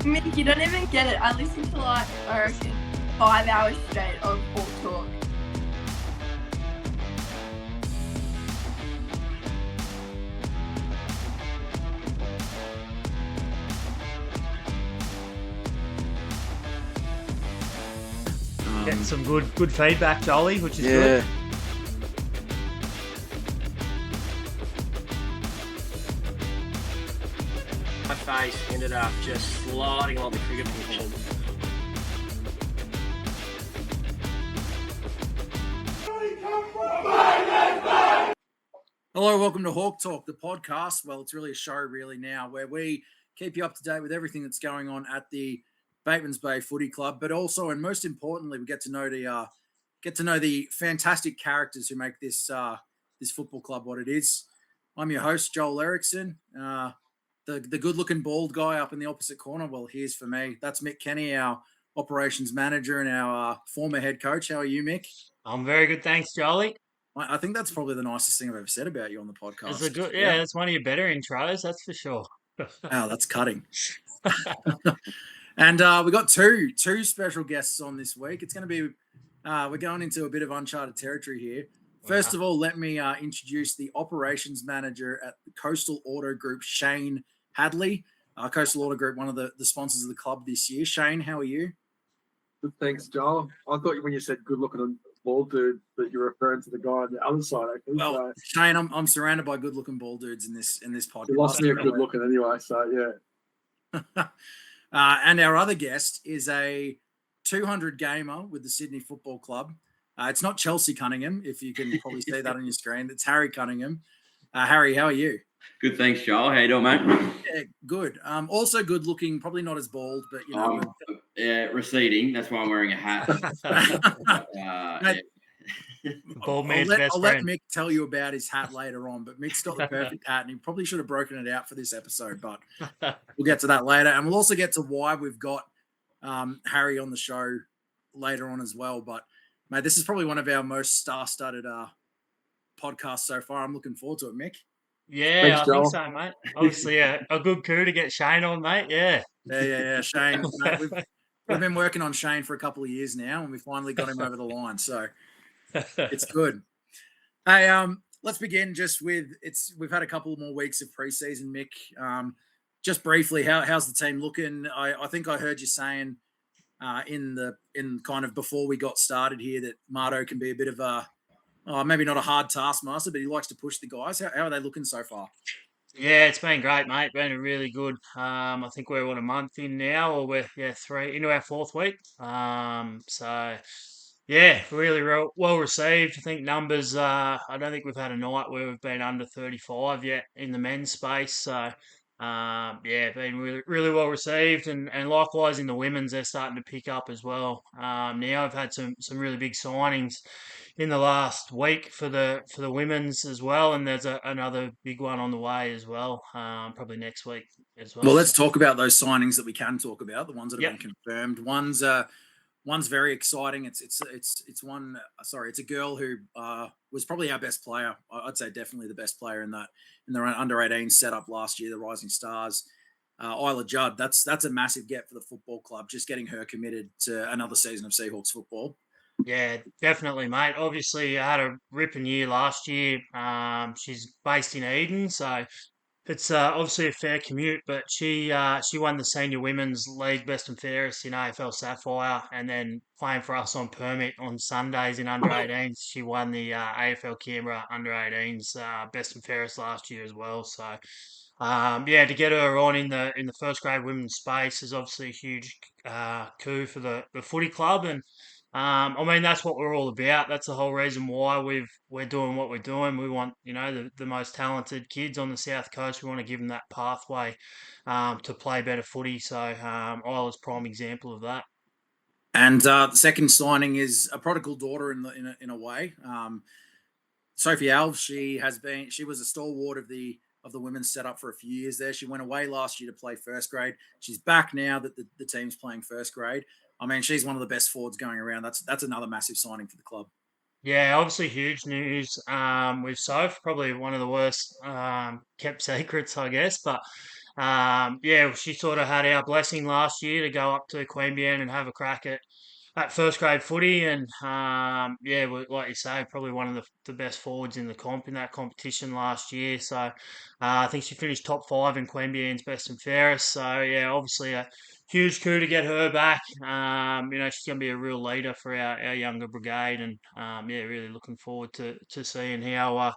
Mick, you don't even get it. I listened to I reckon 5 hours straight of Hawk talk. Getting some good feedback, Jolly, which is good. My face ended up just sliding on the cricket pitch. Hello, welcome to Hawk Talk, the podcast. Well, it's really a show really now where we keep you up to date with everything that's going on at the Batemans Bay Footy Club, but also, and most importantly, we get to know the fantastic characters who make this football club what it is. I'm your host, Joel Erickson, the good-looking bald guy up in the opposite corner. Well, here's for me. That's Mick Kenny, our operations manager and our former head coach. How are you, Mick? I'm very good, thanks, Jolly. I think that's probably the nicest thing I've ever said about you on the podcast. It's one of your better intros, that's for sure. Oh, that's cutting. And we got two special guests on this week. It's going to be we're going into a bit of uncharted territory here. First of all, let me introduce the operations manager at the Coastal Auto Group, Shane Hadley. Coastal Auto Group, one of the sponsors of the club this year. Shane, how are you? Good, thanks, Joel. I thought when you said good-looking bald dude that you're referring to the guy on the other side. I think. Well, Shane, I'm surrounded by good-looking bald dudes in this podcast. You lost me a good-looking anyway, so yeah. And our other guest is a 200 gamer with the Sydney Football Club. It's not Chelsea Cunningham, if you can probably see that on your screen. It's Harry Cunningham. Harry, how are you? Good, thanks, Joel. How you doing, mate? Yeah, good. Also good looking, probably not as bald, but you know. Receding. That's why I'm wearing a hat. Bald man's I'll best let friend. Mick tell you about his hat later on, but Mick's got the perfect hat, and he probably should have broken it out for this episode, but we'll get to that later. And we'll also get to why we've got Harry on the show later on as well. But, mate, this is probably one of our most star-studded podcasts so far. I'm looking forward to it, Mick. Yeah, Thanks, I think so, mate. Obviously, a good coup to get Shane on, mate. Yeah. Shane, mate, we've been working on Shane for a couple of years now, and we finally got him over the line. So it's good. Hey, let's begin just with we've had a couple more weeks of preseason, Mick. Just briefly, how's the team looking? I think I heard you saying in kind of before we got started here that Marto can be a bit of a maybe not a hard taskmaster, but he likes to push the guys. How are they looking so far? Yeah, it's been great, mate. Been a really good. I think we're a month in now, or we're three into our fourth week. So yeah, really well received. I think numbers. I don't think we've had a night where we've been under 35 yet in the men's space. So been really well received, and likewise in the women's, they're starting to pick up as well. Now I've had some really big signings in the last week for the women's as well, and there's another big one on the way as well, probably next week as well. Well, let's talk about those signings that we can talk about, the ones that have been confirmed. One's very exciting. It's one. Sorry, it's a girl who was probably our best player. I'd say definitely the best player in the under 18 setup last year, the Rising Stars. Isla Judd. That's a massive get for the football club. Just getting her committed to another season of Seahawks football. Yeah, definitely, mate. Obviously, I had a ripping year last year. She's based in Eden, so it's obviously a fair commute. But she won the Senior Women's League Best and Fairest in AFL Sapphire, and then playing for us on permit on Sundays in under 18s. She won the AFL Canberra under 18s Best and Fairest last year as well. So to get her on in the first grade women's space is obviously a huge coup for the footy club. And I mean, that's what we're all about. That's the whole reason why we're doing what we're doing. We want, the most talented kids on the South Coast. We want to give them that pathway to play better footy. So Isla's prime example of that. And the second signing is a prodigal daughter in a way. Sophie Alves, she was a stalwart of the women's setup for a few years there. She went away last year to play first grade. She's back now that the team's playing first grade. I mean, she's one of the best forwards going around. That's another massive signing for the club. Yeah, obviously huge news with Soph, probably one of the worst kept secrets, I guess. But she sort of had our blessing last year to go up to Queanbeyan and have a crack at first grade footy, and like you say, probably one of the best forwards in the comp in that competition last year. So I think she finished top 5 in Queanbeyan's best and fairest. So yeah, obviously a huge coup to get her back. She's going to be a real leader for our younger brigade, and really looking forward to seeing how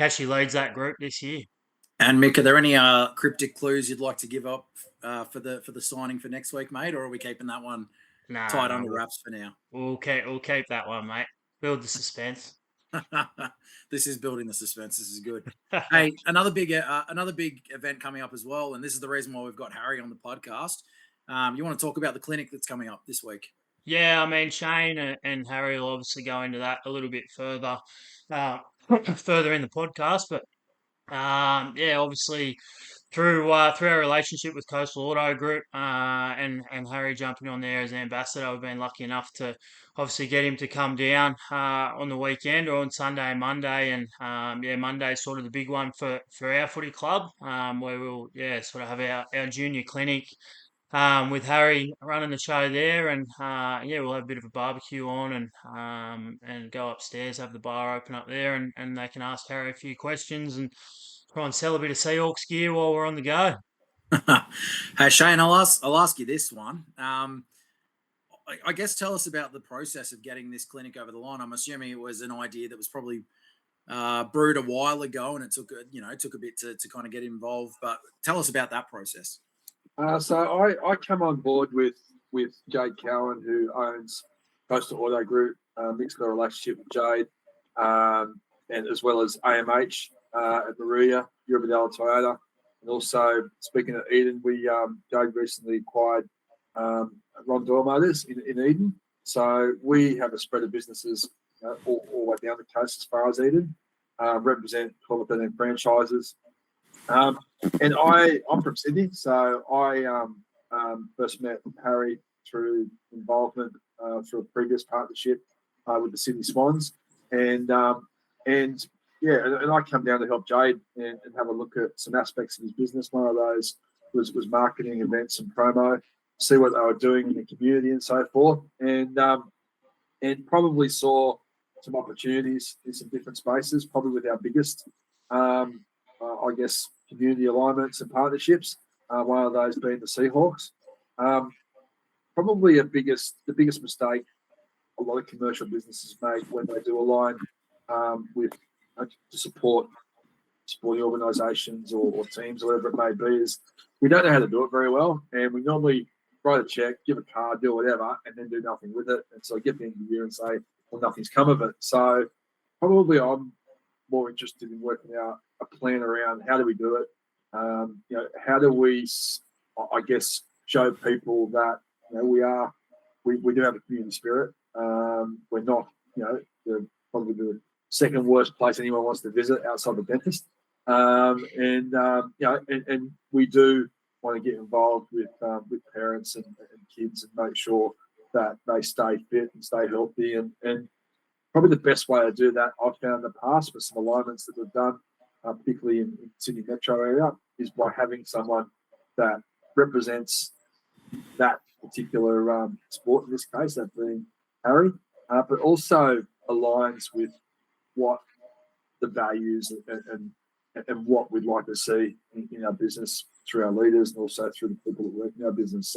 she leads that group this year. And Mick, are there any cryptic clues you'd like to give up for the signing for next week, mate, or are we keeping that one tied under wraps for now? We'll keep that one, mate. Build the suspense. This is building the suspense. This is good. Hey, another big event coming up as well, and this is the reason why we've got Harry on the podcast. You want to talk about the clinic that's coming up this week? Yeah, I mean, Shane and Harry will obviously go into that a little bit further in the podcast, but obviously through our relationship with Coastal Auto Group and Harry jumping on there as an ambassador, we've been lucky enough to obviously get him to come down on the weekend or on Sunday and Monday, and Monday is sort of the big one for our footy club, where we'll sort of have our junior clinic. With Harry running the show there, and we'll have a bit of a barbecue on, and go upstairs, have the bar open up there, and they can ask Harry a few questions and try and sell a bit of Seahawks gear while we're on the go. Hey Shane, I'll ask you this one. I guess tell us about the process of getting this clinic over the line. I'm assuming it was an idea that was probably brewed a while ago, and it took a bit to kind of get involved. But tell us about that process. So I come on board with Jade Cowan, who owns Coastal Auto Group. Mick's got a relationship with Jade, and as well as AMH at Maria, Eurobadella Toyota. And also, speaking of Eden, Jade recently acquired Ron Doyle Motors in Eden. So we have a spread of businesses all the way down the coast as far as Eden, represent 12 or 13 franchises. And I'm from Sydney, so I first met Harry through involvement through a previous partnership with the Sydney Swans, and I come down to help Jade and have a look at some aspects of his business. One of those was marketing, events, and promo. See what they were doing in the community and so forth, and probably saw some opportunities in some different spaces. Probably with our biggest, community alignments and partnerships. One of those being the Seahawks. Probably the biggest mistake a lot of commercial businesses make when they do align with to support sporting organisations or teams or whatever it may be is we don't know how to do it very well, and we normally write a check, give a card, do whatever, and then do nothing with it. And so get the end of the year and say, well, nothing's come of it. So probably I'm more interested in working out a plan around how do we do it. How do we, show people that we do have a community spirit. We're not, probably the second worst place anyone wants to visit outside the dentist. And we do want to get involved with parents and kids and make sure that they stay fit and stay healthy. And probably the best way to do that, I've found in the past with some alignments that we've done, particularly in Sydney metro area, is by having someone that represents that particular sport, in this case, that being Harry, but also aligns with what the values and what we'd like to see in our business through our leaders and also through the people that work in our business.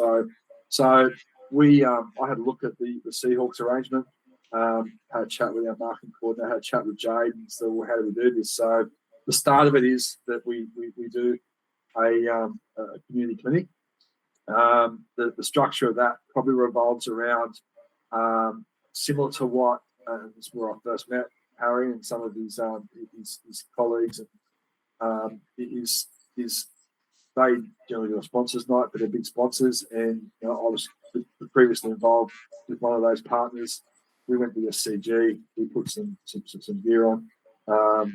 So we, I had a look at the Seahawks arrangement, had a chat with our marketing coordinator, had a chat with Jade, and said, well, how do we do this? So the start of it is that we do a community clinic. The structure of that probably revolves around similar to what this is where I first met Harry and some of his colleagues, and is they generally do a sponsors night, but they're big sponsors, and I was previously involved with one of those partners. We went to the SCG, we put some gear on.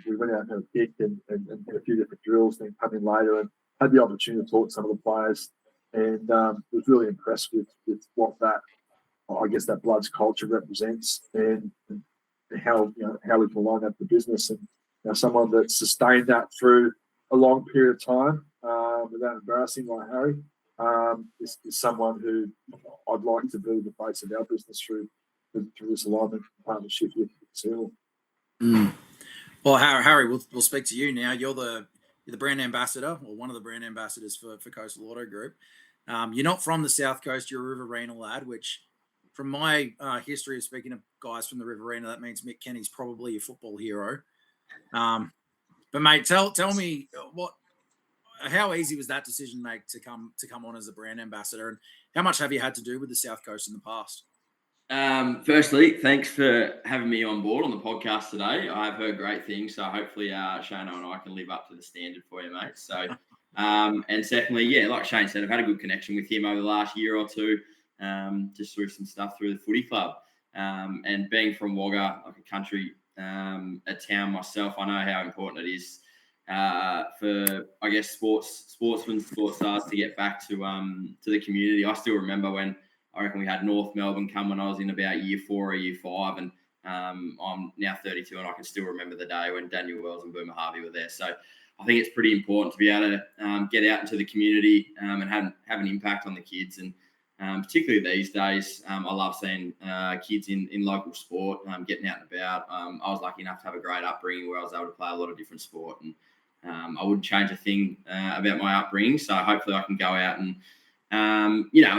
We went out and had a pick and had a few different drills, then come in later and had the opportunity to talk to some of the players, and was really impressed with what that Bloods culture represents, and how we can line up the business, and someone that sustained that through a long period of time without embarrassing, like Harry, is someone who I'd like to be the face of our business through this alignment partnership with Seal. Well, Harry, we'll speak to you now. You're the brand ambassador, or one of the brand ambassadors for Coastal Auto Group. You're not from the South Coast. You're a Riverina lad, which, from my history of speaking to guys from the Riverina, that means Mick Kenny's probably a football hero. But mate, tell me how easy was that decision, mate, to come on as a brand ambassador, and how much have you had to do with the South Coast in the past? Firstly, thanks for having me on board on the podcast today. I've heard great things, so hopefully Shano and I can live up to the standard for you, mate. So, and secondly, yeah, like Shane said, I've had a good connection with him over the last year or two, just through some stuff through the footy club. And being from Wagga, like a country, a town myself, I know how important it is for, I guess, sportsmen, sports stars to get back to the community. I still remember when I reckon we had North Melbourne come when I was in about year 4 or year 5, and I'm now 32, and I can still remember the day when Daniel Wells and Boomer Harvey were there. So I think it's pretty important to be able to get out into the community and have an impact on the kids. And particularly these days, I love seeing kids in local sport, getting out and about. I was lucky enough to have a great upbringing where I was able to play a lot of different sport, and I wouldn't change a thing about my upbringing. So hopefully I can go out and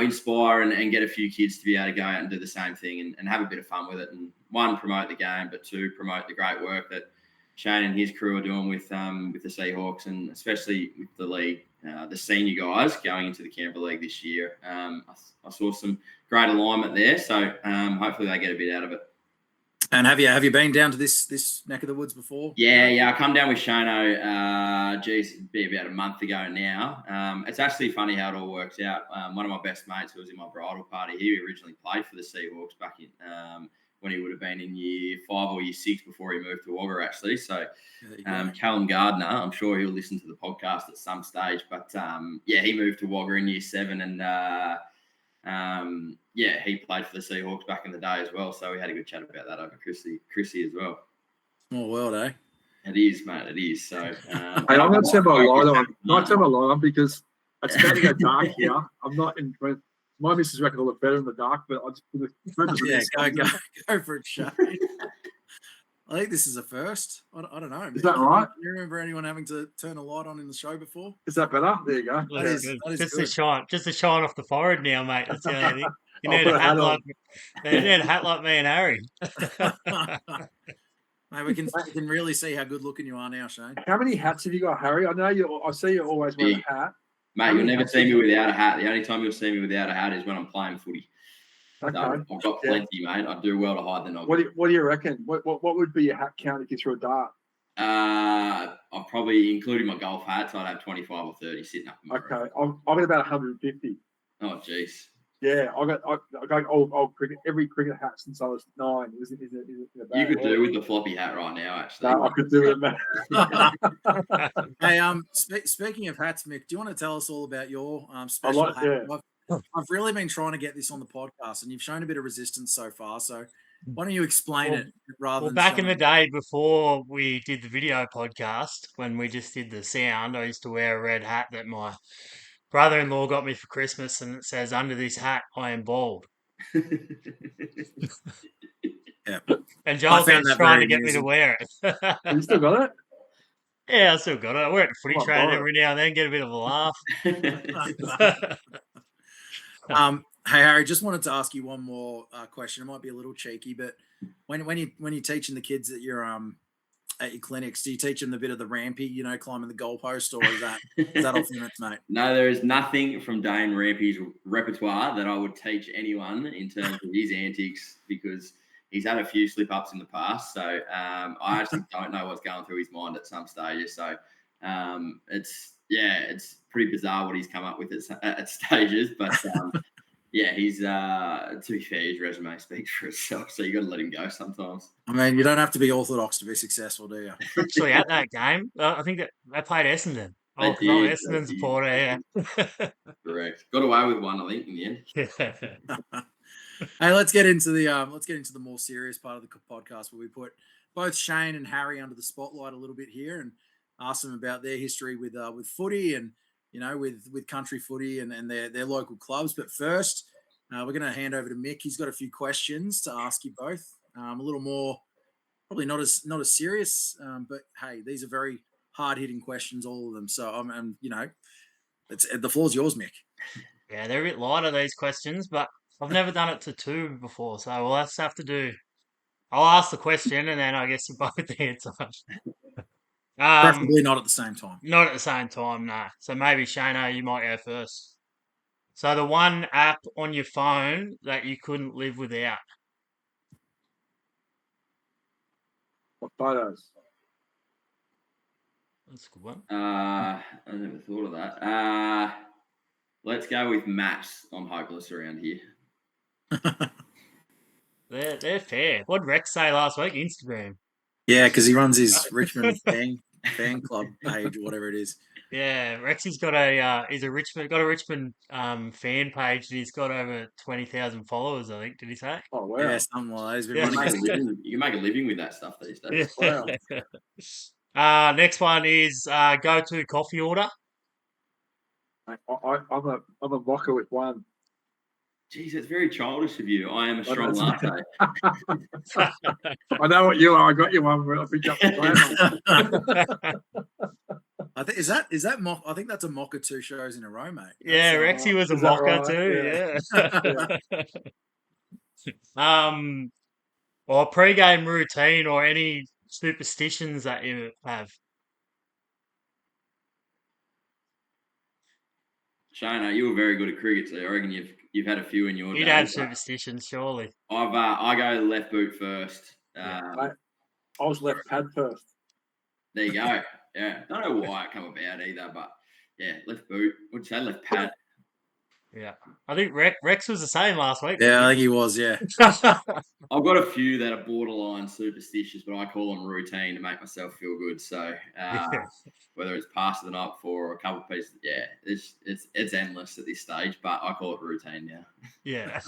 inspire and get a few kids to be able to go out and do the same thing and have a bit of fun with it. And one, promote the game, but two, promote the great work that Shane and his crew are doing with the Seahawks, and especially with the league, the senior guys going into the Canberra League this year. I saw some great alignment there, so hopefully they get a bit out of it. And have you been down to this neck of the woods before? Yeah. I come down with Shano, it'd be about a month ago now. It's actually funny how it all works out. One of my best mates who was in my bridal party, he originally played for the Seahawks back in when he would have been in year 5 or year 6 before he moved to Wagga, actually. So Callum Gardner, I'm sure he'll listen to the podcast at some stage. But, he moved to Wagga in year 7, and he played for the Seahawks back in the day as well. So we had a good chat about that over Chrissy as well. Small world, eh? It is, mate. It is. So I'm going to turn my light on because it's about to go dark here. I'm not in. My missus reckon I look better in the dark, but I just for the purpose go for it, Shane. I think this is a first. I don't know. Is that right? Do you remember anyone having to turn a light on in the show before? Is that better? There you go. That is just good. a shine off the forehead now, mate. That's the only thing. You need a hat like me and Harry. Mate, we can really see how good looking you are now, Shane. How many hats have you got, Harry? I see you always wear a hat. Mate, you'll never see me without a hat. The only time you'll see me without a hat is when I'm playing footy. Okay. So I've got plenty, mate. I do well to hide the knob. What do you reckon? What would be your hat count if you threw a dart? I'll probably, including my golf hats, I'd have 25 or 30 sitting up in my room. Okay, I've got about 150. Oh, jeez. Yeah, I got old cricket, every cricket hat since I was 9. Is in a bag. You could do with the floppy hat right now, actually. No, I could do it, man. Hey, speaking of hats, Mick, do you want to tell us all about your special hat? Yeah. I've really been trying to get this on the podcast, and you've shown a bit of resistance so far. So why don't you explain it rather than back in the day before we did the video podcast, when we just did the sound, I used to wear a red hat that my brother-in-law got me for Christmas, and it says, "Under this hat, I am bald." Yeah. And Joel keeps trying to get me to wear it. You still got it? Yeah, I still got it. I wear it at footy Oh, training God. every now and then, get a bit of a laugh. Hey Harry, just wanted to ask you one more question. It might be a little cheeky, but when you're teaching the kids at your clinics, do you teach them a bit of the rampy, climbing the goalpost, or is that off limits, mate? No, there is nothing from Dane Rampy's repertoire that I would teach anyone in terms of his antics, because he's had a few slip-ups in the past. So I actually don't know what's going through his mind at some stages. So it's pretty bizarre what he's come up with at stages. But he's to be fair, his resume speaks for itself. So you got to let him go sometimes. I mean, you don't have to be orthodox to be successtible, do you? Actually, at that game, I think that they played Essendon. They I'm did, Essendon they did. supporter, yeah. Correct. Got away with one, I think, in the end. Hey, let's get into the more serious part of the podcast, where we put both Shane and Harry under the spotlight a little bit here and ask them about their history with footy and with country footy and their local clubs. But first, we're going to hand over to Mick. He's got a few questions to ask you both. A little more, probably not as serious, but hey, these are very hard-hitting questions, all of them. So I'm the floor's yours, Mick. Yeah, they're a bit lighter, these questions, but I've never done it to two before, so we'll just have to do. I'll ask the question, and then I guess you both answer. Preferably not at the same time. Not at the same time, no. So maybe Shano, you might go first. So the one app on your phone that you couldn't live without. What photos? That's a good one. I never thought of that. Let's go with maps. I'm hopeless around here. They're fair. What did Rex say last week? Instagram. Yeah, because he runs his Richmond fan club page or whatever it is. Yeah, Rexy's got a Richmond fan page and he's got over 20,000 followers, I think. Did he say? Oh wow! Yeah, something like that. He's been Yeah. running. You can make a living with that stuff these days. Yeah. Wow. Next one is go-to coffee order. I'm a mocha with one. Jeez, it's very childish of you. I am a strong latte. I know what you are. I got you one. I picked up the I think is that mock. I think that's a mocha 2 shows in a row, mate. Yeah, Rexy was a is that mocker right? too. Yeah. Or pre-game routine or any superstitions that you have. Shana, you were very good at cricket, so I reckon you've had a few in your You'd day. have superstitions, surely. I go left boot first. I was left pad first. There you go. Yeah, don't know why it come about either, but yeah, left boot. Would you say left pad? Yeah, I think Rex was the same last week. Yeah, I think he was. Yeah. I've got a few that are borderline superstitious, but I call them routine to make myself feel good. So whether it's past the night before or a couple of pieces, yeah, it's endless at this stage. But I call it routine now. Yeah.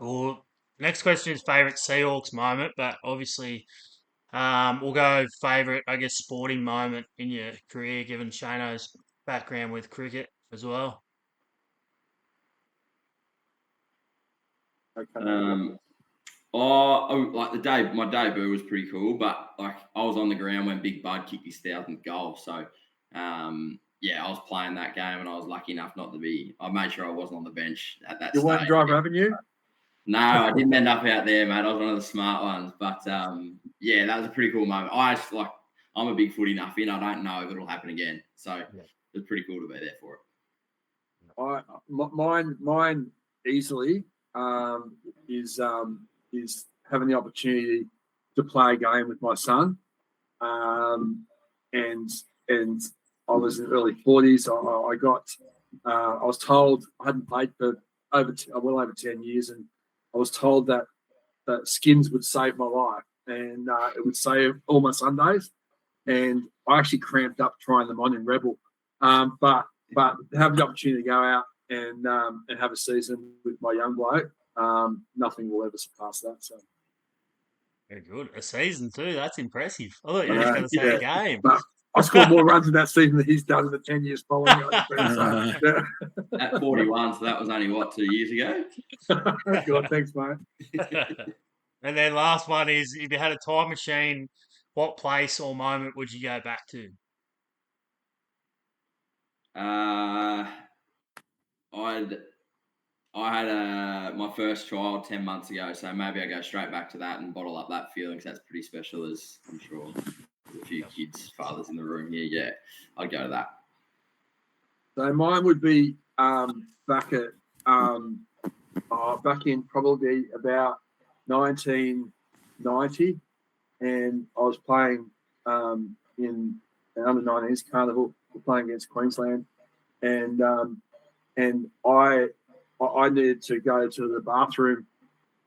Well, next question is favourite Seahawks moment, but obviously, we'll go favourite, I guess, sporting moment in your career, given Shano's background with cricket as well. Okay. Like my debut was pretty cool, but like I was on the ground when Big Bud kicked his 1,000th goal. So, yeah, I was playing that game and I was lucky enough not to be. I made sure I wasn't on the bench at that You stage. weren't Driver Avenue? No, I didn't end up out there, mate. I was one of the smart ones. But yeah, that was a pretty cool moment. I'm a big footy nuffy and I don't know if it'll happen again. So it was pretty cool to be there for it. Mine easily is having the opportunity to play a game with my son, and I was in the early 40s. I was told I hadn't played for well over 10 years, and I was told that skins would save my life, and it would save all my Sundays. And I actually cramped up trying them on in Rebel, but having the opportunity to go out and have a season with my young bloke, nothing will ever surpass that. So very good. A season too. That's impressive. I thought you were just going to say a game. But I scored more runs in that season than he's done in the 10 years following. At 41, so that was only 2 years ago. God, thanks, mate. And then last one is, if you had a time machine, what place or moment would you go back to? I had my first child 10 months ago, so maybe I go straight back to that and bottle up that feeling, because that's pretty special, as I'm sure a few kids' fathers in the room here. Yeah, I'd go to that. So mine would be back in probably about 1990, and I was playing in an under-19s carnival. We're playing against Queensland, and I needed to go to the bathroom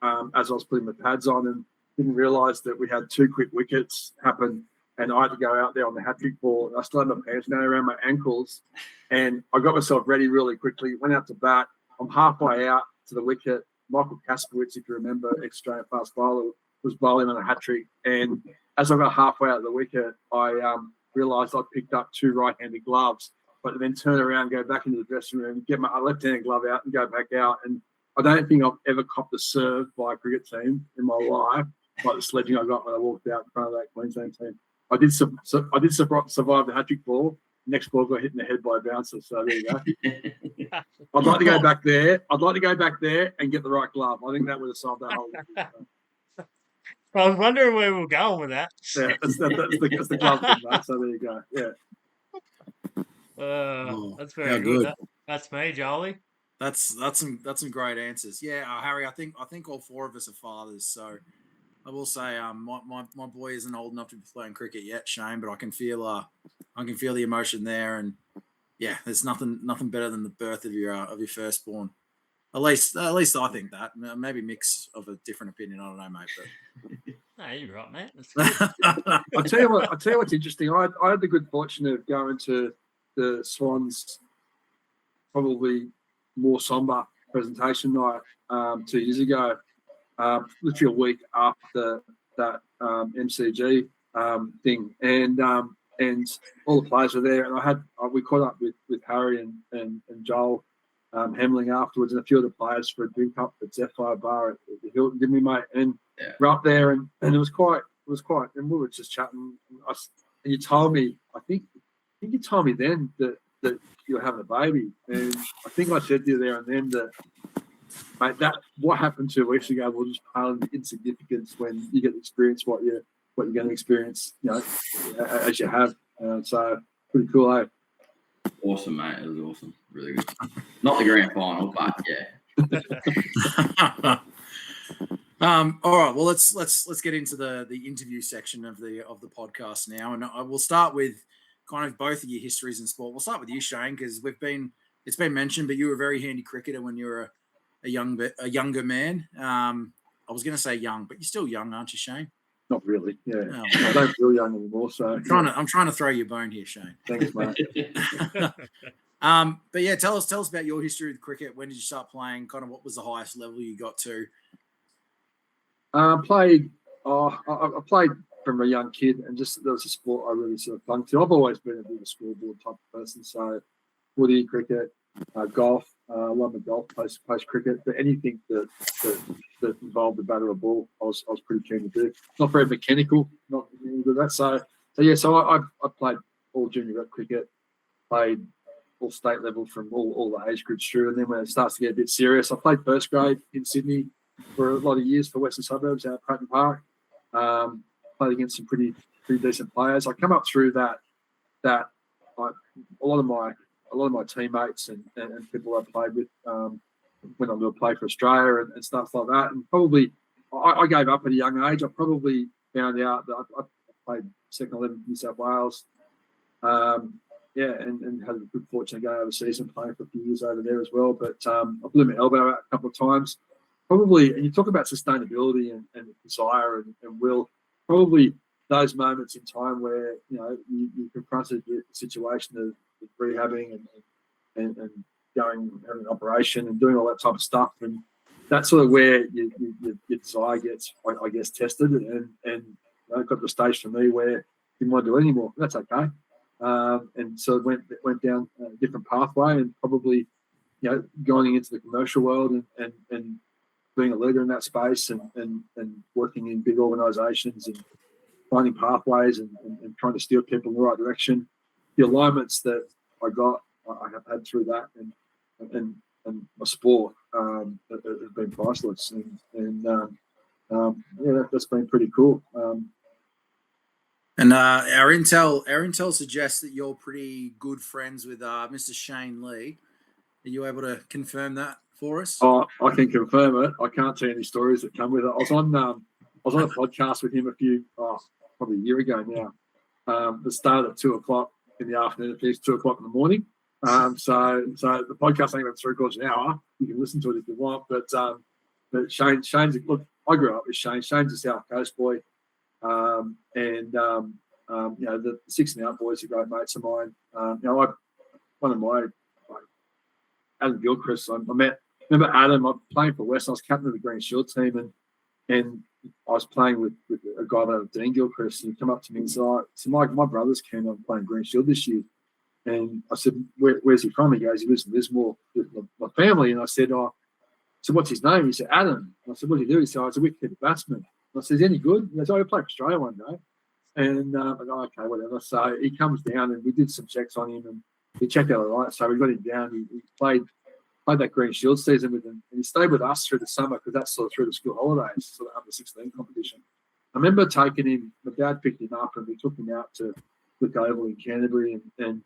as I was putting the pads on, and didn't realise that we had 2 quick wickets happen, and I had to go out there on the hat-trick ball. I still had my pants down around my ankles, and I got myself ready really quickly, went out to bat. I'm halfway out to the wicket. Michael Kasperwitz, if you remember, ex-Australian fast bowler, was bowling on a hat-trick, and as I got halfway out of the wicket, I realised I'd picked up 2 right-handed gloves, but then turn around, go back into the dressing room, get my left-hand glove out and go back out. And I don't think I've ever copped a serve by a cricket team in my life, like the sledging I got when I walked out in front of that Queensland team. I did survive the hat-trick ball. Next ball got hit in the head by a bouncer. So there you go. I'd like to go back there. I'd like to go back there and get the right glove. I think that would have solved that whole issue. I was wondering where we were going with that. Yeah, that's the glove thing, mate. So there you go. Yeah. That's very good. That's me, Jolie. That's some great answers. Yeah, Harry, I think all 4 of us are fathers, so I will say my boy isn't old enough to be playing cricket yet, Shane, but I can feel the emotion there, and yeah, there's nothing better than the birth of your firstborn. At least I think that. Maybe Mick's of a different opinion. I don't know, mate. But no, you're right, mate. That's good. I'll tell you what's interesting. I had the good fortune of going to the Swans probably more somber presentation night 2 years ago, literally a week after that MCG thing, and all the players were there, and we caught up with Harry and Joel Hemling afterwards, and a few of the players for a drink up at Zephyr Bar at the Hilton, didn't we, mate? And we're up there, and it was quite, and we were just chatting, and you told me, I think you told me then that you were having a baby, and I think I said to you there and then that, mate, that what happened 2 weeks ago was just part of the insignificance when you get to experience what you're going to experience, as you have. So pretty cool, eh? Awesome, mate. It was awesome. Really good. Not the grand final, but yeah. All right. Well, let's get into the interview section of the podcast now, and I will start with kind of both of your histories in sport. We'll start with you, Shane, because it's been mentioned, but you were a very handy cricketer when you were a younger man. I was going to say young, but you're still young, aren't you, Shane? Not really. Yeah, I don't feel young anymore. So I'm trying to throw you a bone here, Shane. Thanks, mate. But yeah, tell us about your history with cricket. When did you start playing? Kind of what was the highest level you got to? I played from a young kid, and just there was a sport I really sort of clung to. I've always been a bit of a scoreboard type of person, so footy, cricket, golf. I love the golf post cricket, but anything that involved the bat or a ball, I was pretty keen to do. Not very mechanical, not really good at that. So I played all junior rep cricket, played all state level from all the age groups through, and then when it starts to get a bit serious, I played first grade in Sydney for a lot of years for Western Suburbs out at Pratton Park. Played against some pretty decent players. I come up through that a lot of my teammates and people I played with went on to play for Australia and stuff like that. And probably I gave up at a young age. I probably found out that I played second 11 New South Wales. And had a good fortune of going overseas and playing for a few years over there as well. But I blew my elbow out a couple of times. Probably, and you talk about sustainability and desire and will, probably those moments in time where, you confronted with the situation of rehabbing and going having an operation and doing all that type of stuff, and that's sort of where your desire gets, I guess, tested, and it got to the stage for me where I didn't want to do it anymore. That's okay, and so went down a different pathway, and probably going into the commercial world and being a leader in that space and working in big organisations and finding pathways and trying to steer people in the right direction. The alignments that I have had through that and my sport have been priceless, and that's been pretty cool. And our intel suggests that you're pretty good friends with Mr. Shane Lee. Are you able to confirm that for us? Oh, I can confirm it. I can't tell you any stories that come with it. I was on a podcast with him probably a year ago now. That started at 2:00 in the afternoon. It finished 2:00 in the morning. So the podcast ain't about 3/4 an hour. You can listen to it if you want. But Shane's look. I grew up with Shane. Shane's a South Coast boy, the 6 and Out boys are great mates of mine. One of my Adam Gilchrist. I remember Adam. I'm playing for West. I was captain of the Green Shield team, and And I was playing with a guy named Dean Gilchrist, and he come up to me and said, so my brother's keen on playing Green Shield this year. And I said, where's he from? He goes, he lives in Lismore with my family. And I said, so what's his name? He said, Adam. And I said, what do you do? He said, he's a wicket batsman. And I said, is he any good? He goes, I play for Australia one day. And I go, okay, whatever. So he comes down and we did some checks on him and he checked out all right. So we got him down. He played that Green Shield season with him. And he stayed with us through the summer because that's sort of through the school holidays, sort of under 16 competition. I remember taking him, my dad picked him up and we took him out to Wagga Wagga in Canterbury and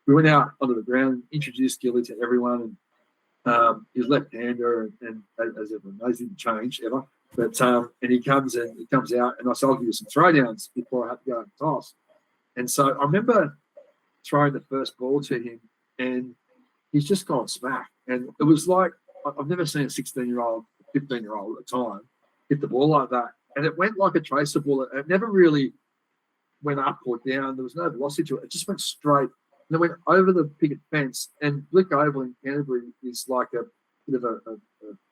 we went out onto the ground, introduced Gilly to everyone, and he's left-hander, and as everyone knows, he didn't change ever. But and he comes out, and I said, I'll give you some throwdowns before I had to go and toss. And so I remember throwing the first ball to him, and he's just gone smack. And it was like I've never seen a 16-year-old, 15-year-old at the time hit the ball like that. And it went like a tracer ball. It never really went up or down. There was no velocity to it. It just went straight. And it went over the picket fence. And Wagga Wagga in Canterbury is like a bit of a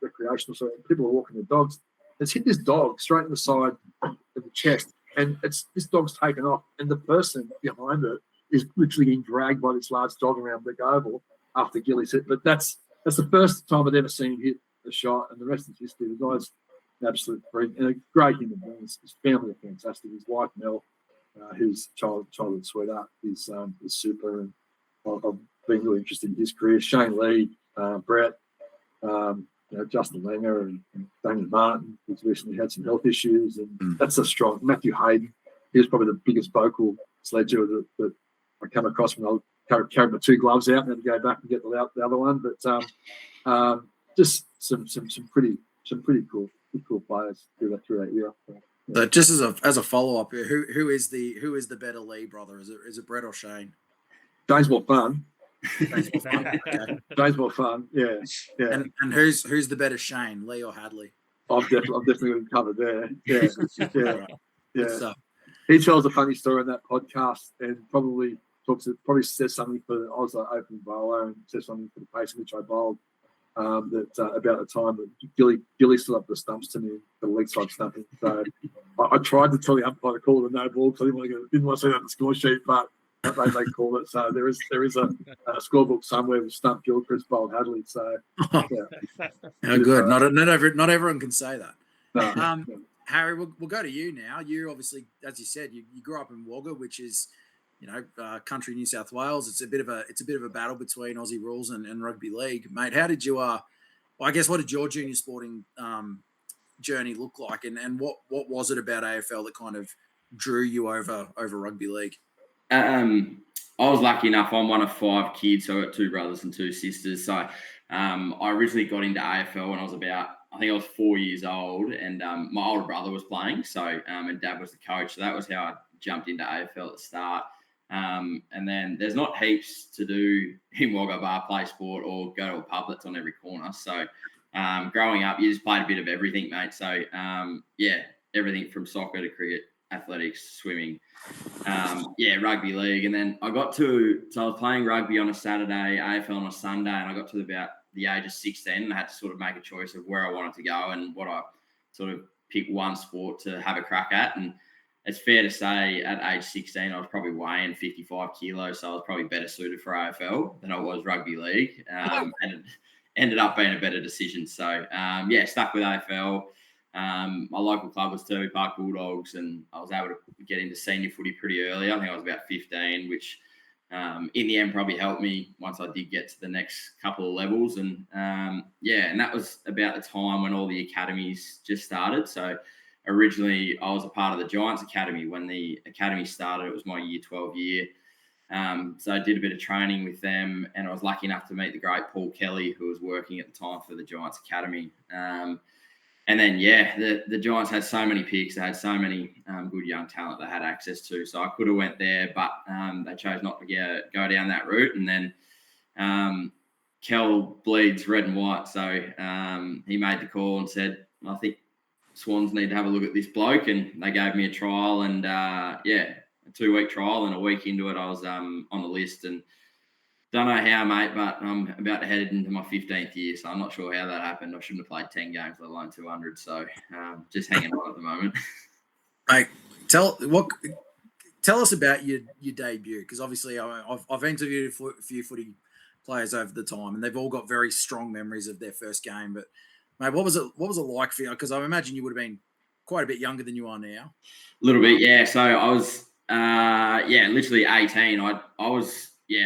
recreational sort of people are walking their dogs. It's hit this dog straight in the side of the chest. And this dog's taken off. And the person behind it is literally being dragged by this large dog around Wagga Wagga after Gilly's hit. But that's the first time I'd ever seen him hit a shot. And the rest is history. The guy's an absolute freak and a great human being. His family are fantastic. His wife, Mel, who's childhood sweetheart, is super, and I've been really interested in his career. Shane Lee, Brett, Justin Langer, and Damien Martin, who's recently had some health issues, and that's a strong. Matthew Hayden, he was probably the biggest vocal sledger that I come across when I carried my two gloves out and had to go back and get the other one. But just some pretty cool players through that era. So just as a follow up, who is the better Lee brother? Is it Brett or Shane? Shane's more fun. Okay. Shane's more fun. Yeah. And who's the better Shane, Lee or Hadley? I'm definitely covered there. Yeah. So, he tells a funny story on that podcast and probably says something for I was like opening bowler and says something for the pace in which I bowled. That about the time that Gilly stood up the stumps to me for the leg side stumping. So I tried to tell the umpire to call it a no ball because I didn't want to see that on the score sheet, but they called it. So there is a scorebook somewhere with stump Gilchrist bowled Hadley. So yeah. Oh, good. Not everyone can say that. No. Harry, we'll go to you now. You obviously, as you said, you grew up in Wagga, which is country New South Wales. It's a bit of a battle between Aussie rules and rugby league, mate. How did you I guess what did your junior sporting journey look like, and what was it about AFL that kind of drew you over rugby league? I was lucky enough. I'm one of 5 kids, so I got 2 brothers and 2 sisters. So I originally got into AFL when I was I think I was 4 years old, and my older brother was playing, so and Dad was the coach. So that was how I jumped into AFL at the start. And then there's not heaps to do in Wagga bar play sport or go to a pub that's on every corner. So growing up, you just played a bit of everything, mate. So everything from soccer to cricket, athletics, swimming, rugby league. And then I was playing rugby on a Saturday, AFL on a Sunday, and I got to about the age of 16 and I had to sort of make a choice of where I wanted to go and what I sort of picked one sport to have a crack at. And it's fair to say at age 16, I was probably weighing 55 kilos, so I was probably better suited for AFL than I was rugby league, and it ended up being a better decision. So, stuck with AFL. My local club was Turvey Park Bulldogs, and I was able to get into senior footy pretty early. I think I was about 15, which in the end probably helped me once I did get to the next couple of levels. And, and that was about the time when all the academies just started. So, originally, I was a part of the Giants Academy. When the academy started, it was my year 12 year. So I did a bit of training with them, and I was lucky enough to meet the great Paul Kelly, who was working at the time for the Giants Academy. And then, the Giants had so many picks. They had so many good young talent they had access to. So I could have went there, but they chose not to go down that route. And then Kel bleeds red and white. So he made the call and said, I think Swans need to have a look at this bloke, and they gave me a trial, and a 2-week trial, and a week into it I was on the list, and Don't know how, mate, but I'm about to head into my 15th year, so I'm not sure how that happened. I shouldn't have played 10 games, let alone 200. So just hanging on at the moment. Mate, tell us about your debut, because obviously I've interviewed a few footy players over the time, and they've all got very strong memories of their first game. But mate, what was it like for you? Because I imagine you would have been quite a bit younger than you are now. A little bit, yeah. So I was, literally 18.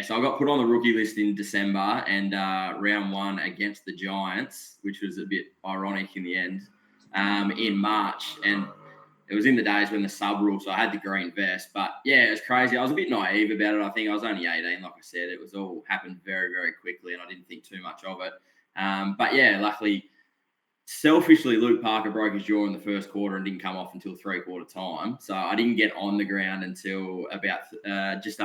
So I got put on the rookie list in December, and round one against the Giants, which was a bit ironic in the end, in March. And it was in the days when the sub rule, so I had the green vest. But yeah, it was crazy. I was a bit naive about it. I think I was only 18, like I said. It was all happened very, very quickly, and I didn't think too much of it. But yeah, luckily, selfishly, Luke Parker broke his jaw in the first quarter and didn't come off until 3/4 time. So I didn't get on the ground until about just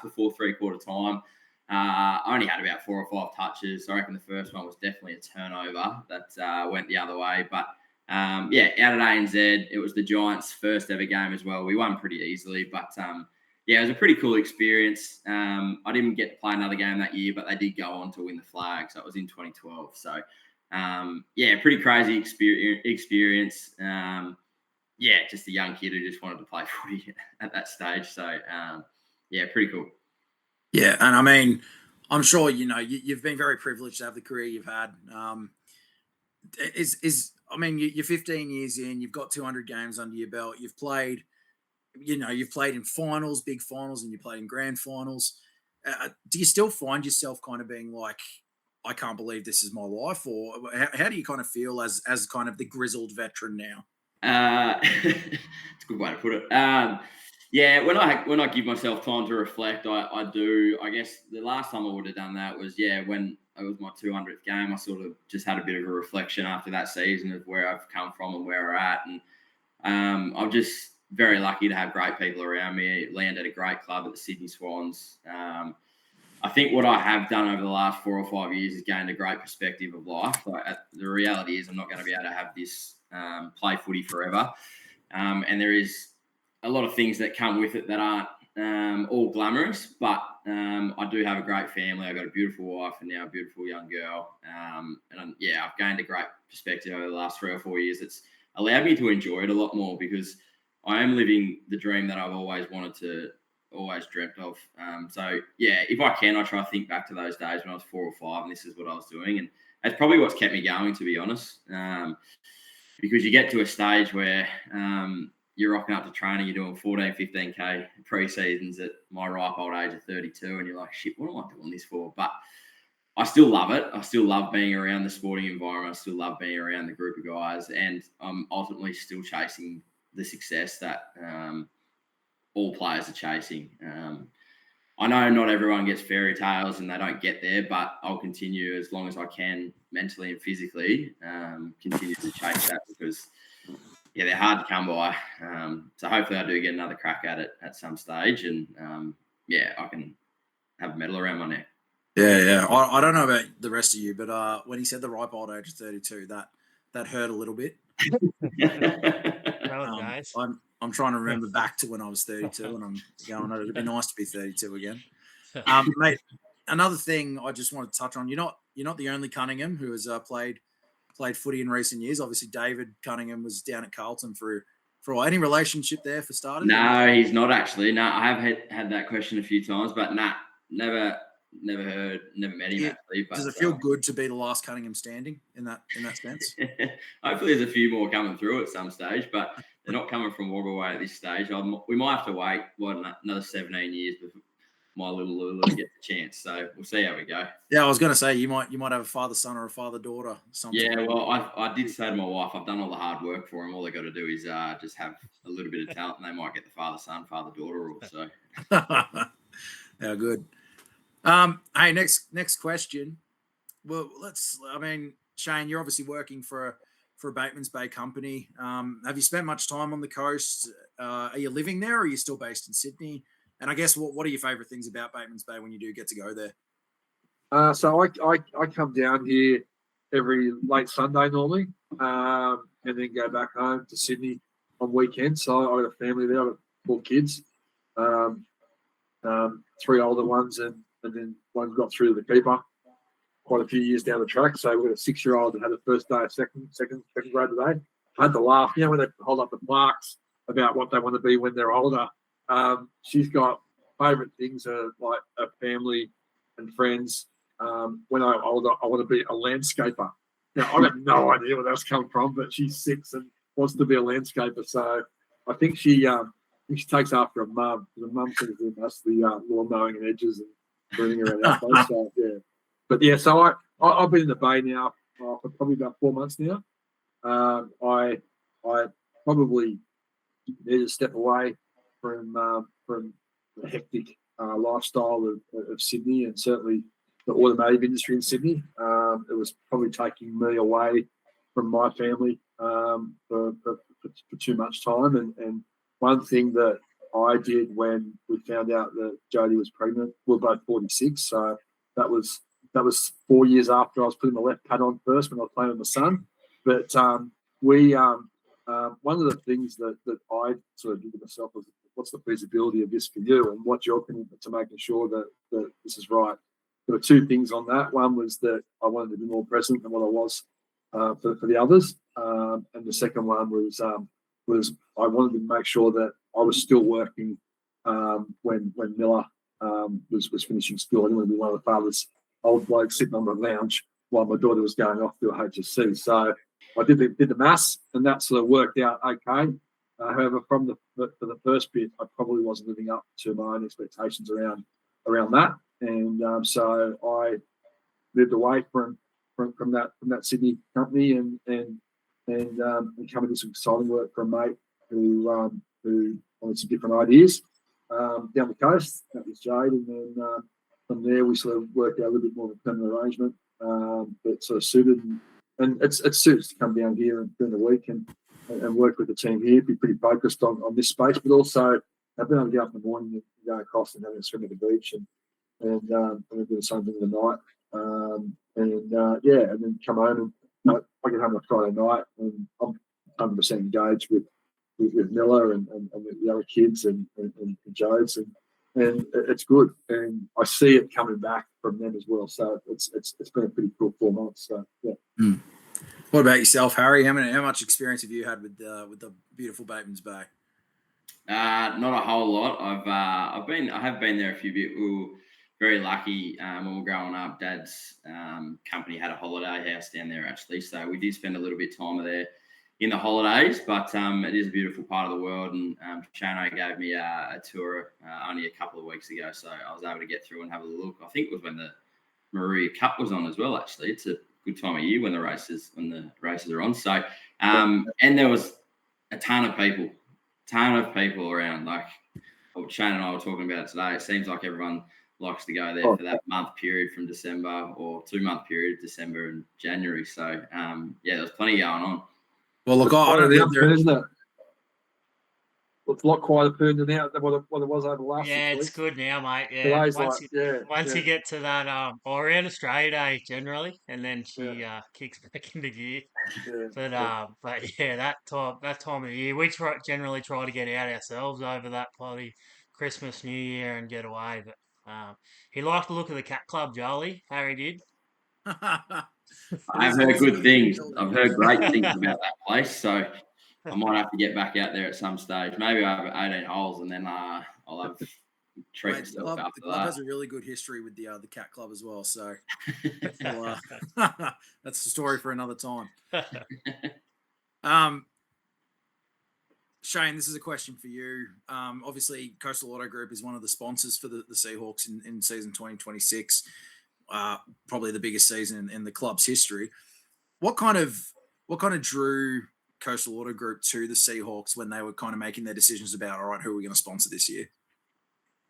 before 3/4 time. I only had about 4 or 5 touches. So I reckon the first one was definitely a turnover that went the other way. But out at ANZ, it was the Giants' first ever game as well. We won pretty easily, but it was a pretty cool experience. I didn't get to play another game that year, but they did go on to win the flag. So it was in 2012. So pretty crazy experience. Just a young kid who just wanted to play footy at that stage. So, pretty cool. Yeah, and I mean, I'm sure you've been very privileged to have the career you've had. You're 15 years in. You've got 200 games under your belt. You've played in finals, big finals, and you played in grand finals. Do you still find yourself kind of being like, I can't believe this is my life? Or how do you kind of feel as kind of the grizzled veteran now? It's a good way to put it. When I give myself time to reflect, I do. I guess the last time I would have done that was, when it was my 200th game. I sort of just had a bit of a reflection after that season of where I've come from and where we're at. And I'm just very lucky to have great people around me, land at a great club at the Sydney Swans. I think what I have done over the last 4 or 5 years is gained a great perspective of life. The reality is I'm not going to be able to have this play footy forever. And there is a lot of things that come with it that aren't all glamorous, but I do have a great family. I've got a beautiful wife and now a beautiful young girl. I've gained a great perspective over the last 3 or 4 years. It's allowed me to enjoy it a lot more because I am living the dream that I've always dreamt of. If I can, I try to think back to those days when I was 4 or 5 and this is what I was doing. And that's probably what's kept me going, to be honest. Because you get to a stage where you're rocking up to training, you're doing 14, 15K pre-seasons at my ripe old age of 32, and you're like, shit, what am I doing this for? But I still love it. I still love being around the sporting environment. I still love being around the group of guys, and I'm ultimately still chasing the success that all players are chasing. I know not everyone gets fairy tales and they don't get there, but I'll continue as long as I can mentally and physically continue to chase that because, they're hard to come by. So hopefully I do get another crack at it at some stage and, I can have a medal around my neck. Yeah. I don't know about the rest of you, but when he said the ripe old age of 32, that hurt a little bit. That was nice. I'm trying to remember back to when I was 32 and I'm going, it'd be nice to be 32 again. Mate, another thing I just want to touch on, you're not the only Cunningham who has played footy in recent years. Obviously, David Cunningham was down at Carlton for a while. Any relationship there for starters? No, he's not actually. No, I have had that question a few times, but never heard, never met him actually. But, does it feel good to be the last Cunningham standing in that sense? Hopefully there's a few more coming through at some stage, but they're not coming from Wagga Wagga at this stage. We might have to wait another 17 years before my little Lulu gets a chance. So we'll see how we go. Yeah, I was going to say you might have a father-son or a father-daughter. Yeah, well, I did say to my wife, I've done all the hard work for them. All they got to do is just have a little bit of talent, and they might get the father-son, father-daughter also. Yeah, good. Hey, next question. Well, Shane, you're obviously working for a Batemans Bay company. Have you spent much time on the coast? Are you living there, or are you still based in Sydney? And I guess what are your favourite things about Batemans Bay when you do get to go there? So I come down here every late Sunday normally, and then go back home to Sydney on weekends. So I've got a family there. I've got 4 kids, 3 older ones and and then one got through to the keeper quite a few years down the track. So we've got a 6-year-old that had the first day of second grade today. I had to laugh, when they hold up the plaques about what they want to be when they're older. She's got favourite things like a family and friends. When I'm older, I want to be a landscaper. Now, I have no idea where that's come from, but she's 6 and wants to be a landscaper. So I think she takes after her mum. The mum seems to do most of the lawn mowing and edges and pruning around our place. So, yeah. But, yeah, so I've been in the Bay now for probably about 4 months now. I probably need to step away from the hectic lifestyle of Sydney, and certainly the automotive industry in Sydney. It was probably taking me away from my family for too much time. And one thing that I did when we found out that Jodie was pregnant, we're both 46, so that was 4 years after I was putting the left pad on first when I was playing with my son. But one of the things that I sort of did to myself was, what's the feasibility of this for you, and what's your commitment to making sure that this is right? There were 2 things on that. One was that I wanted to be more present than what I was for the others, and the second one was I wanted to make sure that I was still working when Miller was finishing school. I didn't want to be one of the father's old blokes sitting on the lounge while my daughter was going off to a HSC. So I did the maths, and that sort of worked out okay. However, for the first bit, I probably wasn't living up to my own expectations around that, and so I moved away from that Sydney company and come into some consulting work for a mate who wanted some different ideas down the coast. That was Jade, and then from there we sort of worked out a little bit more of a permanent arrangement that sort of suited. And it suits to come down here during the week and work with the team here, be pretty focused on this space, but also I've been able to get up in the morning and go across and have a swim at the beach and do the same thing in the night. And then come home and I get home on a Friday night and I'm 100% engaged with Miller and the other kids and Jodes and it's good. And I see it coming back from them as well. So it's been a pretty cool 4 months. So yeah. Mm. What about yourself, Harry? How much experience have you had with the beautiful Batemans Bay? Not a whole lot. I have been there a few bit. We were very lucky when we were growing up. Dad's company had a holiday house down there actually, so we did spend a little bit of time there in the holidays. But it is a beautiful part of the world, and Shano gave me a tour only a couple of weeks ago, so I was able to get through and have a look. I think it was when the Maria Cup was on as well. Actually, it's a good time of year when the races are on. So and there was a ton of people around. Like what Shane and I were talking about today, it seems like everyone likes to go there for that month period from December, or 2-month period, December and January. So there was plenty going on. Well, look, I don't know. Isn't it? It's a lot quieter now than what it was over the last 6 weeks. It's good now, mate. Yeah, Today's once you get to that, around Australia Day generally, and then she kicks back into gear. Yeah. But that time of year, we generally try to get out ourselves over that bloody Christmas, New Year, and get away. But he liked the look of the Cat Club, Jolie. Harry did. I've heard good things. I've heard great things about that place, so I might have to get back out there at some stage. Maybe I have 18 holes, and then I'll have treat myself after the club that. has a really good history with the Cat Club as well, so that's the story for another time. Shane, this is a question for you. Obviously, Coastal Auto Group is one of the sponsors for the Seahawks in season 2026. Probably the biggest season in the club's history. What kind of drew Coastal Auto Group to the Seahawks when they were kind of making their decisions about, all right, who are we going to sponsor this year?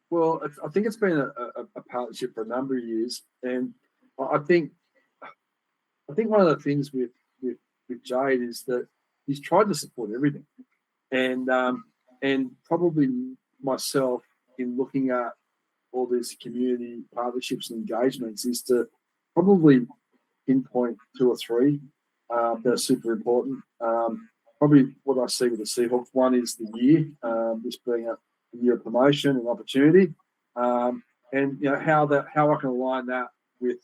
Well, I think it's been a partnership for a number of years, and I think one of the things with Jade is that he's tried to support everything, and probably myself in looking at all these community partnerships and engagements is to probably pinpoint 2 or 3 that are super important. Probably what I see with the Seahawks, one is the year, this being a year of promotion and opportunity. and how I can align that with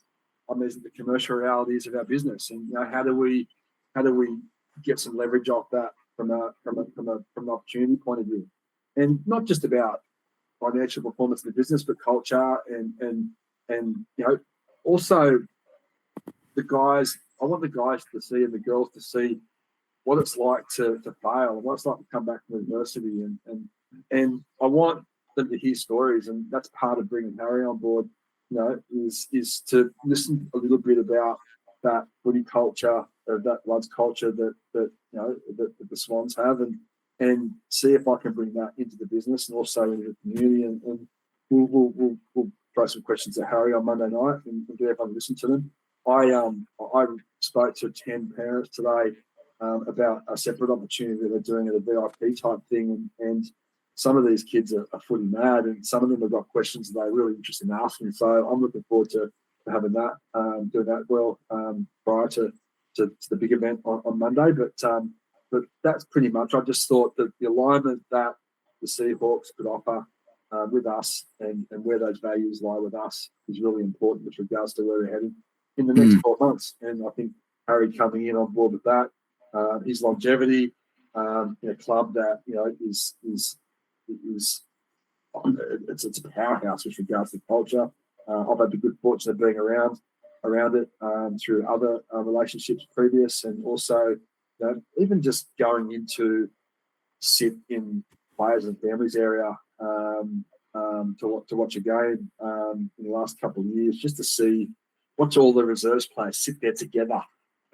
the commercial realities of our business, and how do we get some leverage off that from an opportunity point of view, and not just about financial performance in the business, but culture and also the guys. I want the guys to see and the girls to see what it's like to fail and what it's like to come back from adversity, and I want them to hear stories, and that's part of bringing Harry on board. Is to listen a little bit about that footy culture, that Bloods culture that the Swans have, and see if I can bring that into the business and also into the community. And we'll throw some questions at Harry on Monday night and get everyone to listen to them. I spoke to 10 parents today about a separate opportunity that they're doing at a VIP type thing, and some of these kids are footy mad, and some of them have got questions that they're really interested in asking. So I'm looking forward to having that, doing that prior to the big event on Monday. But that's pretty much. I just thought that the alignment that the Seahawks could offer with us and where those values lie with us is really important with regards to where we're heading in the next 12 months. And I think Harry coming in on board with that, his longevity, in a club that is it's a powerhouse with regards to culture. I've had the good fortune of being around it through other relationships previous, and also even just going into sit in players and families area to watch a game in the last couple of years, just to watch all the reserves players sit there together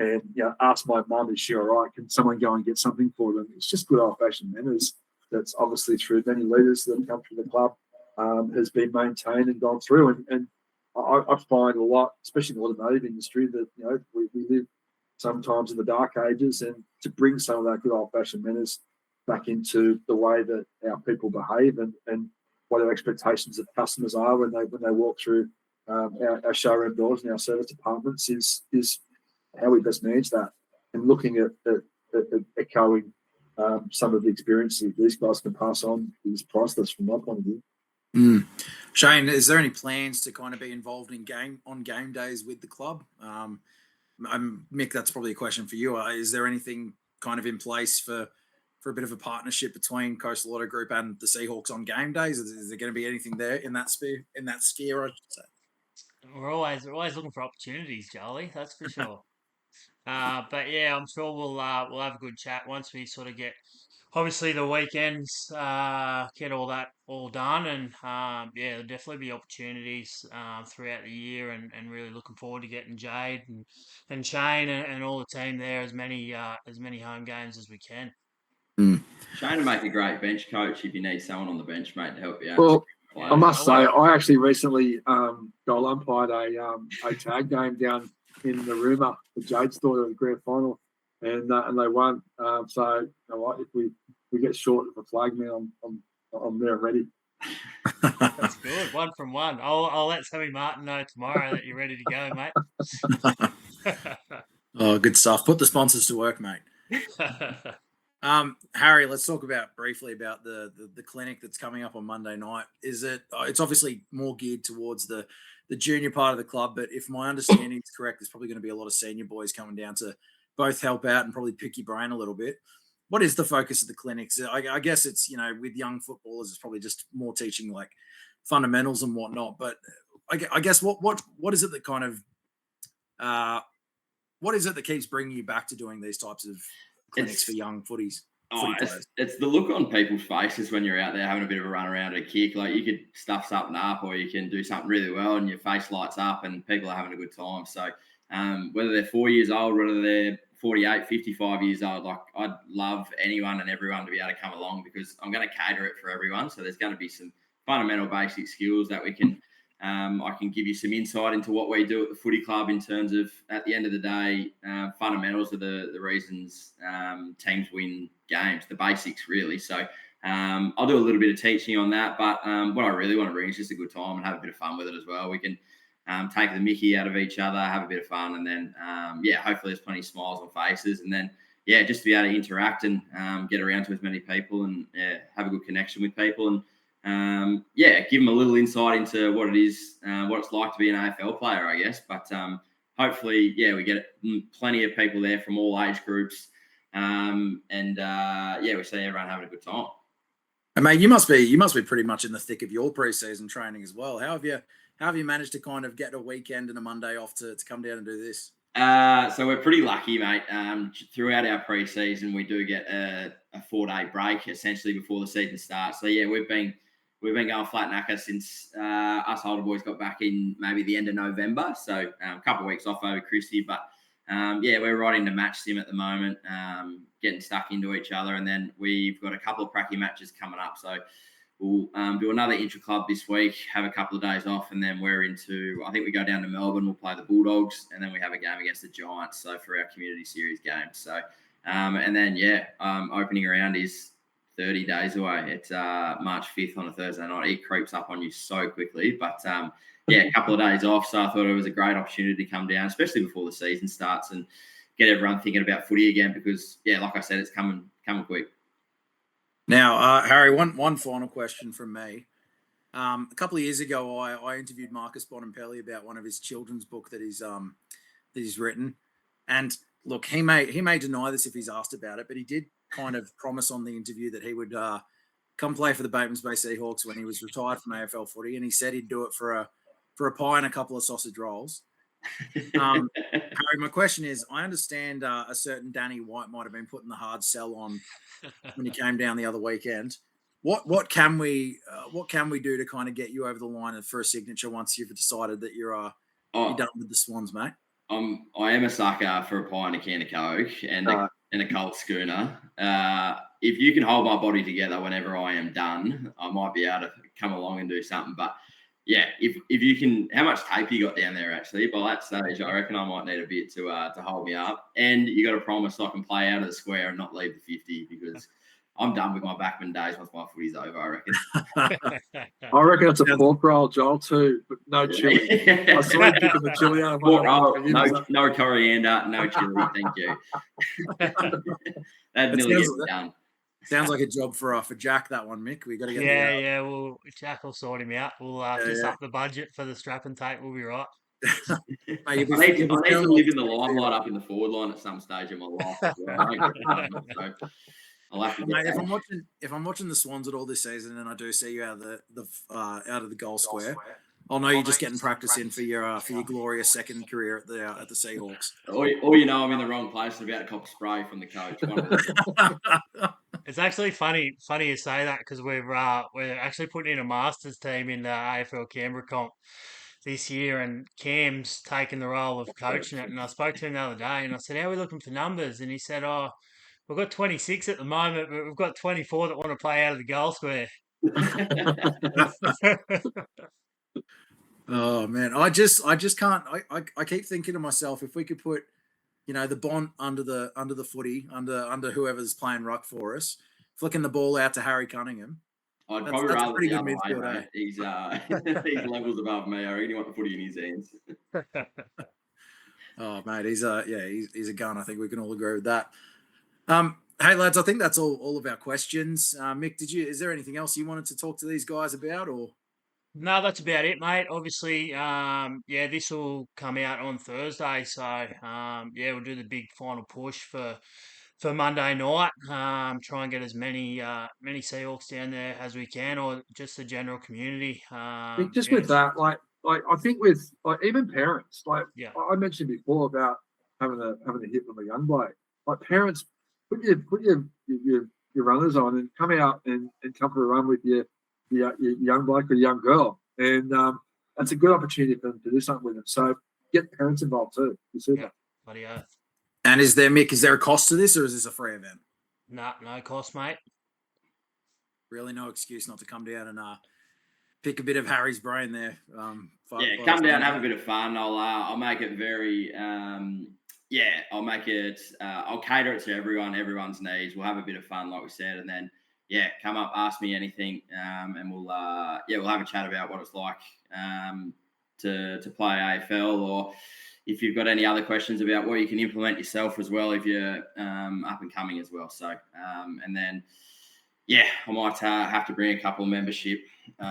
and ask my mum, is she all right? Can someone go and get something for them? It's just good old-fashioned manners that's obviously through many leaders that have come through the club has been maintained and gone through. And I find a lot, especially in the automotive industry, that we live sometimes in the dark ages, and to bring some of that good old-fashioned manners back into the way that our people behave and what our expectations of customers are when they walk through our showroom doors and our service departments is how we best manage that. And looking at echoing some of the experiences these guys can pass on is priceless from my point of view. Shane, is there any plans to kind of be involved in game days with the club? Mick, that's probably a question for you. Is there anything kind of in place for a bit of a partnership between Coastal Auto Group and the Seahawks on game days? Is there going to be anything there in that sphere, I should say? We're always looking for opportunities, Charlie. That's for sure. But yeah, I'm sure we'll have a good chat once we sort of get, obviously, the weekends, get all done, and there'll definitely be opportunities throughout the year, and really looking forward to getting Jade and Shane and all the team there as many home games as we can. Shane will make a great bench coach if you need someone on the bench, mate, to help you out. Well, I must say, I actually recently goal umpired a tag game down in Narooma, the Jade's daughter, in the grand final, and they won. So if we get short of a flag man, I'm there ready. That's good. 1 from 1. I'll let Sammy Martin know tomorrow that you're ready to go, mate. Oh, good stuff. Put the sponsors to work, mate. Harry, let's talk briefly about the clinic that's coming up on Monday night. It's obviously more geared towards the junior part of the club, but if my understanding is correct, there's probably going to be a lot of senior boys coming down to both help out and probably pick your brain a little bit. What is the focus of the clinics? I guess it's, with young footballers, it's probably just more teaching like fundamentals and whatnot. But I guess what is it that kind of what is it that keeps bringing you back to doing these types of clinics for young footy players? It's the look on people's faces when you're out there having a bit of a run around at a kick. Like, you could stuff something up, or you can do something really well and your face lights up and people are having a good time. So whether they're 4 years old, whether they're 48, 55 years old, like, I'd love anyone and everyone to be able to come along, because I'm going to cater it for everyone. So there's going to be some fundamental basic skills that we can I can give you some insight into what we do at the footy club in terms of, at the end of the day, fundamentals are the reasons teams win games, the basics, really. So I'll do a little bit of teaching on that, but what I really want to bring is just a good time and have a bit of fun with it as well. We can take the mickey out of each other, have a bit of fun, and then, hopefully there's plenty of smiles on faces, and then, just to be able to interact and get around to as many people and have a good connection with people. And give them a little insight into what it is, what it's like to be an AFL player, I guess. But hopefully, we get plenty of people there from all age groups, we see everyone having a good time. And mate, you must be pretty much in the thick of your pre-season training as well. How have you managed to kind of get a weekend and a Monday off to come down and do this? So we're pretty lucky, mate. Throughout our pre-season, we do get a 4-day break essentially before the season starts. So we've been going flat knacker since us older boys got back in maybe the end of November. So a couple of weeks off over Chrissy, but we're right into match sim at the moment, getting stuck into each other, and then we've got a couple of pracky matches coming up. So we'll do another intra-club this week, have a couple of days off, and then I think we go down to Melbourne, we'll play the Bulldogs, and then we have a game against the Giants, so for our community series game. So, opening round is 30 days away. It's March 5th on a Thursday night. It creeps up on you so quickly, but a couple of days off, so I thought it was a great opportunity to come down, especially before the season starts, and get everyone thinking about footy again because, like I said, it's coming quick. Now, Harry, one final question from me. A couple of years ago, I interviewed Marcus Bonampelli about one of his children's book that he's written, and look, he may deny this if he's asked about it, but he did kind of promise on the interview that he would come play for the Batemans Bay Seahawks when he was retired from AFL footy, and he said he'd do it for a pie and a couple of sausage rolls. Harry, my question is, I understand a certain Danny White might have been putting the hard sell on when he came down the other weekend. What can we do to kind of get you over the line for a signature once you've decided that you're done with the Swans, mate? I am a sucker for a pie and a can of Coke and a cold schooner. If you can hold my body together whenever I am done, I might be able to come along and do something. But if you can, how much tape you got down there actually? By that stage, I reckon I might need a bit to hold me up. And you got to promise I can play out of the square and not leave the 50 because I'm done with my backman days once my footy's over, I reckon. I reckon it's a pork roll, Joel, too, but no chili. I saw you picking the chili out. Pork roll, no coriander, no chili, thank you. That nearly gets done. Sounds like a job for Jack, that one, Mick. We got to get well, Jack will sort him out. We'll just up the budget for the strap and tape. We'll be right. I need to live in the limelight up in the forward line at some stage of my life. So I'll have to mate, if I'm watching the Swans at all this season and I do see you out of the goal square, I'll know you're just getting practice in for your glorious second career at the Seahawks. Or I'm in the wrong place and about to cop a spray from the coach. It's actually funny you say that because we're actually putting in a Masters team in the AFL Canberra comp this year, and Cam's taken the role of coaching it. And I spoke to him the other day, and I said, "How are we looking for numbers?" And he said, "Oh, we've got 26 at the moment, but we've got 24 that want to play out of the goal square." Oh man, I just can't. I keep thinking to myself, if we could put, the Bont under the footy, under whoever's playing ruck for us, flicking the ball out to Harry Cunningham. I'd probably rather pretty good midfield. Way, he's levels above me. I really want the footy in his hands. Oh mate, he's a gun. I think we can all agree with that. Hey lads, I think that's all of our questions. Mick, is there anything else you wanted to talk to these guys about, or? No, that's about it, mate. Obviously, this will come out on Thursday, so we'll do the big final push for Monday night. Try and get as many Seahawks down there as we can, or just the general community. With that, I think with even parents, I mentioned before about having a hit with a young bloke. Like parents, put your runners on and come out and come for a run with your young bloke or young girl, and that's a good opportunity for them to do something with them. So get parents involved too. You see that? Bloody oath. And is there a cost to this, or is this a free event? No cost, mate. Really, no excuse not to come down and pick a bit of Harry's brain there. Come down, have a bit of fun. I'll make it very. I'll make it. I'll cater it to everyone's needs. We'll have a bit of fun, like we said, and then. Come up, ask me anything, and we'll have a chat about what it's like to play AFL, or if you've got any other questions about what you can implement yourself as well if you're up and coming as well. So, and then Yeah, I might have to bring a couple of membership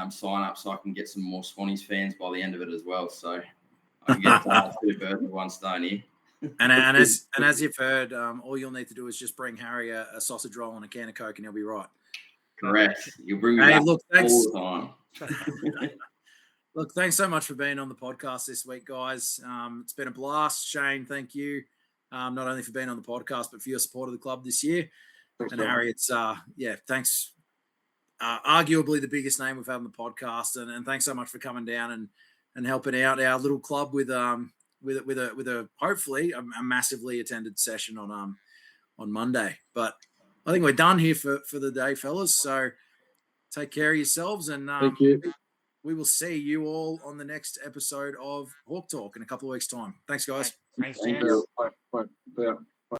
sign up so I can get some more Swannies fans by the end of it as well. So I can get two birds with one stone here. And as you've heard, all you'll need to do is just bring Harry a sausage roll and a can of Coke, and he'll be right. Correct. You'll bring me Hey, back look, thanks. all the time. Look, thanks so much for being on the podcast this week, guys. It's been a blast. Shane, thank you. Not only for being on the podcast, but for your support of the club this year. Thanks, And man. Harry, it's thanks. Arguably the biggest name we've had on the podcast, and thanks so much for coming down and helping out our little club with a hopefully a massively attended session on Monday. But I think we're done here for the day, fellas. So take care of yourselves, and Thank you. we will see you all on the next episode of Hawk Talk in a couple of weeks' time. Thanks, guys. Thanks, Thank gents. you. Bye. Bye. Yeah.